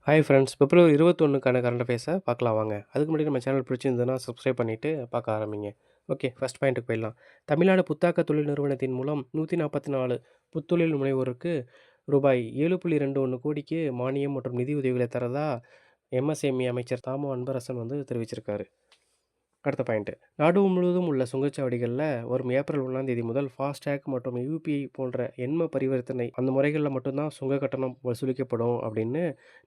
Hi friends. February 21க்கான current அஃபேர்ஸை பார்க்கலாம் வாங்க. அதுக்கு முன்னாடி நம்ம சேனல் பிடிச்சிருந்ததுன்னா சப்ஸ்கிரைப் பண்ணிவிட்டு பார்க்க ஆரம்பிங்க. ஓகே, ஃபர்ஸ்ட் பாயிண்ட்டுக்கு போயிடலாம். தமிழ்நாடு புத்தாக்க தொழில் நிறுவனத்தின் மூலம் 144 புத்தொழில் முனைவோருக்கு ரூபாய் 7.21 கோடிக்கு மானியம் மற்றும் நிதி உதவிகளை தரதா எம்எஸ்எம்இ அமைச்சர் தாமோ அன்பரசன் தெரிவிச்சிருக்காரு. அடுத்த பாயிண்ட்டு. நாடு முழுவதும் உள்ள சுங்கச்சாவடிகளில் வரும் ஏப்ரல் 1ஆம் தேதி முதல் ஃபாஸ்டேக் மற்றும் யுபிஐ போன்ற எண்ம பரிவர்த்தனை அந்த முறைகளில் மட்டும்தான் சுங்க கட்டணம் வசூலிக்கப்படும் அப்படின்னு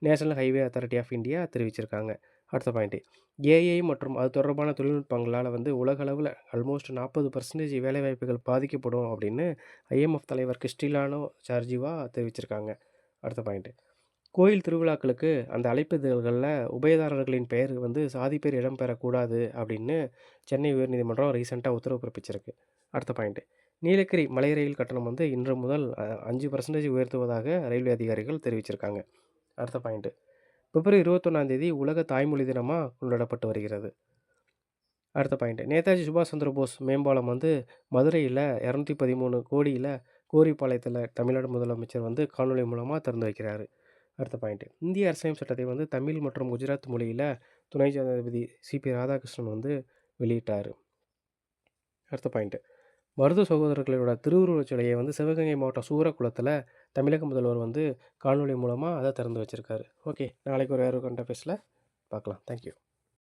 national highway authority of India தெரிவிச்சிருக்காங்க. அடுத்த பாயிண்ட்டு. ஏஐ மற்றும் அது தொடர்பான தொழில்நுட்பங்களால் உலக அளவில் ஆல்மோஸ்ட் 40% வேலைவாய்ப்புகள் பாதிக்கப்படும் அப்படின்னு ஐஎம்எஃப் தலைவர் கிறிஸ்டிலானோ ஜார்ஜிவா தெரிவிச்சிருக்காங்க. அடுத்த பாயிண்ட்டு. கோயில் திருவிழாக்களுக்கு அந்த அழைப்பிதழ்களில் உபயதாரர்களின் பெயர் சாதி பேர் இடம்பெறக்கூடாது அப்படின்னு சென்னை உயர்நீதிமன்றம் ரீசெண்டாக உத்தரவு பிறப்பிச்சிருக்கு. அடுத்த பாயிண்ட்டு. நீலகிரி மலை ரயில் கட்டணம் இன்று முதல் 5% உயர்த்துவதாக ரயில்வே அதிகாரிகள் தெரிவிச்சிருக்காங்க. அடுத்த பாயிண்ட்டு. பிப்ரவரி 21ஆம் தேதி உலக தாய்மொழி தினமாக கொண்டாடப்பட்டு வருகிறது. அடுத்த பாயிண்ட்டு. நேதாஜி சுபாஷ் சந்திர போஸ் மேம்பாலம் மதுரையில் 213 கோடியில் கோரிப்பாளையத்தில் தமிழ்நாடு முதலமைச்சர் காணொலி மூலமாக திறந்து வைக்கிறாரு. அடுத்த பாயிண்ட்டு. இந்திய அரசியல் சட்டத்தை தமிழ் மற்றும் குஜராத் மொழியில் துணை ஜனாதிபதி சிபி ராதாகிருஷ்ணன் வெளியிட்டார். அடுத்த பாயிண்ட்டு. மருது சகோதரர்களோட திருவுருவச் சிலையை சிவகங்கை மாவட்டம் சூரக்குளத்தில் தமிழக முதல்வர் காணொலி மூலமாக அதை திறந்து வச்சுருக்காரு. ஓகே, நாளைக்கு ஒரு வேறு கண்ட பேசல பார்க்கலாம். தேங்க்யூ.